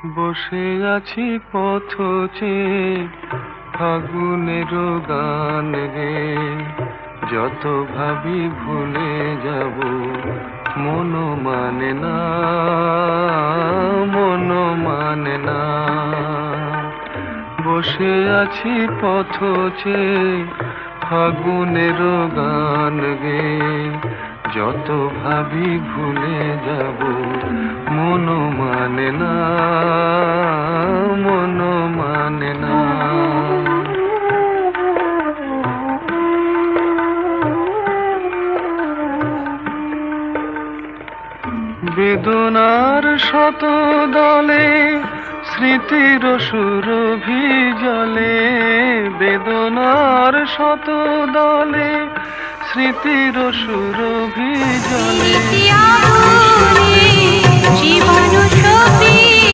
বসে আছি পথ চেয়ে ফাগুনের গান গে, যত ভাবি ভুলে যাব মন মানে না, মন মানে না। বসে আছি পথ চেয়ে ফাগুনের গান গে, যত ভাবি ভুলে যাব মন মানে না, মন মানে না। বেদনার শত দলে স্মৃতির সুরভি জলে, বেদনার শত দলে স্মৃতির সুরভি জলে।